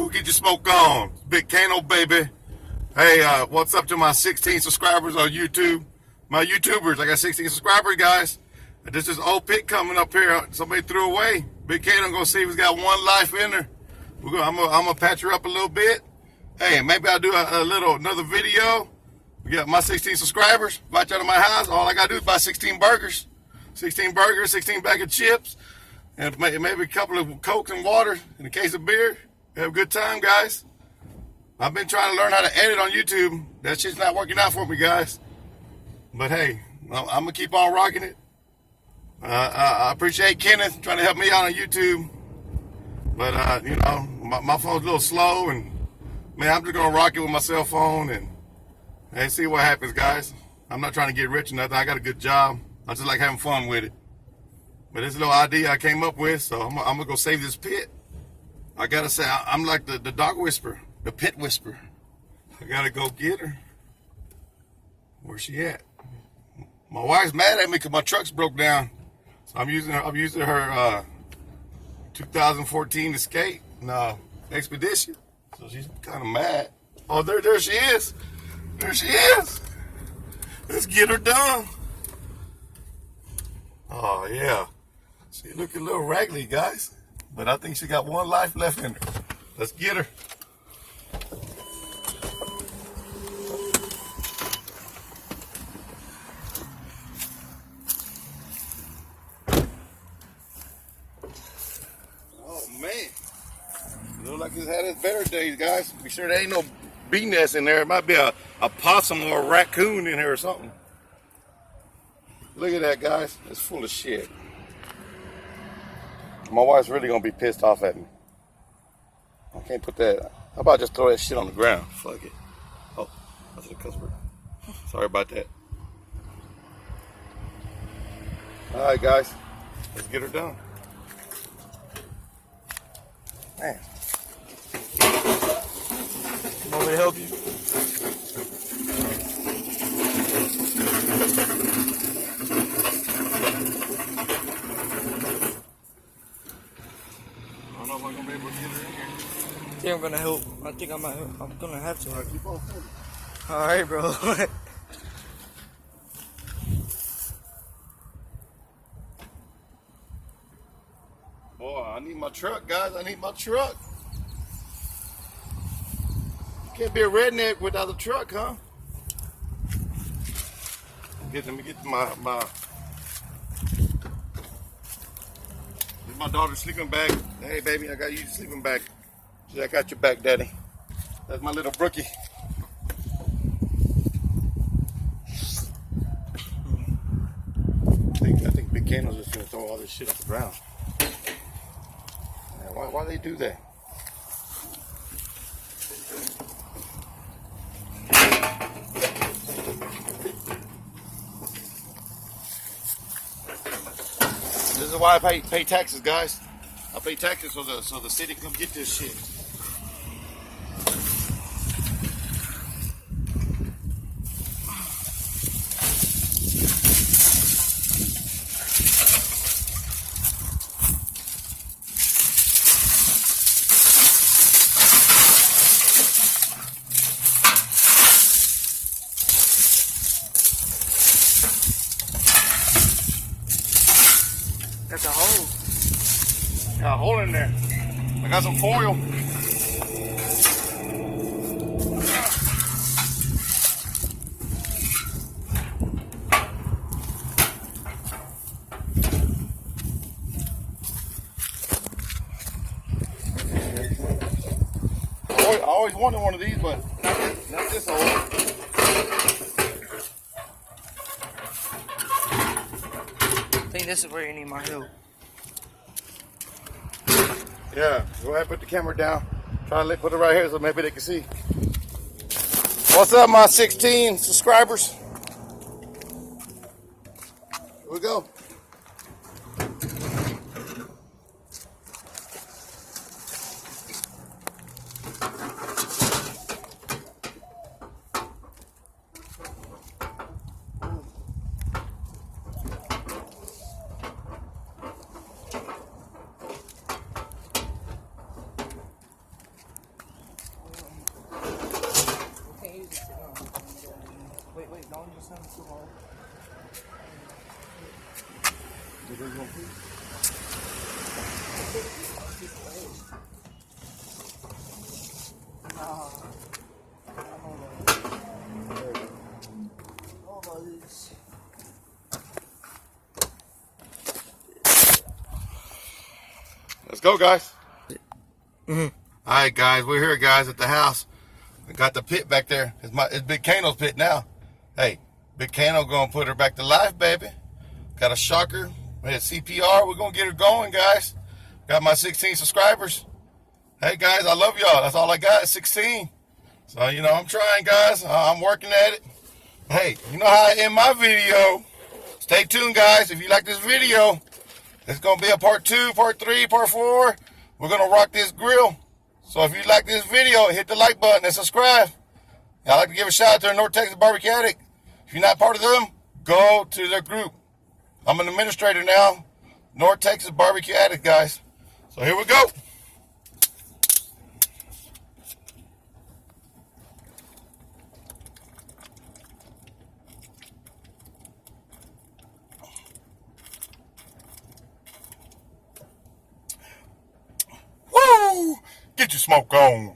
Get your smoke on. Big Kano, baby. Hey, what's up to my 16 subscribers on YouTube? My YouTubers, I got 16 subscribers, guys. This is old pit coming up here. Somebody threw away. Big Kano gonna see if he's got one life in her. I'm gonna patch her up a little bit. Hey, maybe I'll do another video. We got my 16 subscribers. Invite y'all to my house. All I gotta do is buy 16 burgers. 16 burgers, 16 bag of chips, and maybe a couple of Cokes and water and a case of beer. Have a good time, guys. I've been trying to learn how to edit on YouTube. That shit's not working out for me, guys. But hey, I'm gonna keep on rocking it. I appreciate Kenneth trying to help me out on YouTube. But you know, my phone's a little slow, and man, I'm just gonna rock it with my cell phone and see what happens, guys. I'm not trying to get rich or nothing. I got a good job. I just like having fun with it. But this little idea I came up with, so I'm gonna go save this pit. I gotta say, I'm like the dog whisperer, the pit whisperer. I gotta go get her. Where's she at? My wife's mad at me because my truck's broke down. So I'm using her 2014 Escape, no, Expedition. So she's kind of mad. Oh, there she is. There she is. Let's get her done. Oh yeah, she looking a little raggedy, guys, but I think she got one life left in her. Let's get her. Oh man, look like it's had its better days, guys. Be sure there ain't no bee nest in there. It might be a possum or a raccoon in here or something. Look at that, guys. It's full of shit. My wife's really gonna be pissed off at me. I can't put that. How about just throw that shit on the ground? Fuck it. Oh, that's a cuss word. Sorry about that. All right, guys. Let's get her done. Man. Want me to help you? I don't know if I'm gonna be able to get her in here. I think I'm gonna help. I think I'm gonna have to. All right, keep on filming. Alright, bro. Boy, I need my truck, guys. I need my truck. Can't be a redneck without a truck, huh? Let me get my my daughter's sleeping bag. Hey, baby, I got you sleeping bag. I got your back, daddy. That's my little brookie. I think Big Kano's just gonna throw all this shit off the ground. Man, why they do that? This is why I pay taxes, guys. I pay taxes so the city can come get this shit. That's a hole. Got a hole in there. I got some foil. I always wanted one of these, but not this hole. I think this is where you need my help. Yeah, go ahead and put the camera down. Try to put it right here so maybe they can see. What's up, my 16 subscribers? Here we go. Let's go, guys. Mm-hmm. All right, guys, we're here, guys, at the house. We got the pit back there. It's Big Kano's pit now. Hey, Big Kano gonna put her back to life, baby. Got a shocker. We had CPR. We're gonna get her going, guys. Got my 16 subscribers. Hey, guys, I love y'all. That's all I got, 16. So, you know, I'm trying, guys. I'm working at it. Hey, you know how I end my video. Stay tuned, guys. If you like this video, it's going to be a part 2, part 3, part 4. We're going to rock this grill. So if you like this video, hit the like button and subscribe. I'd like to give a shout out to the North Texas BBQ Addict. If you're not part of them, go to their group. I'm an administrator now. North Texas BBQ Addict, guys. So here we go. Woo! Get your smoke on.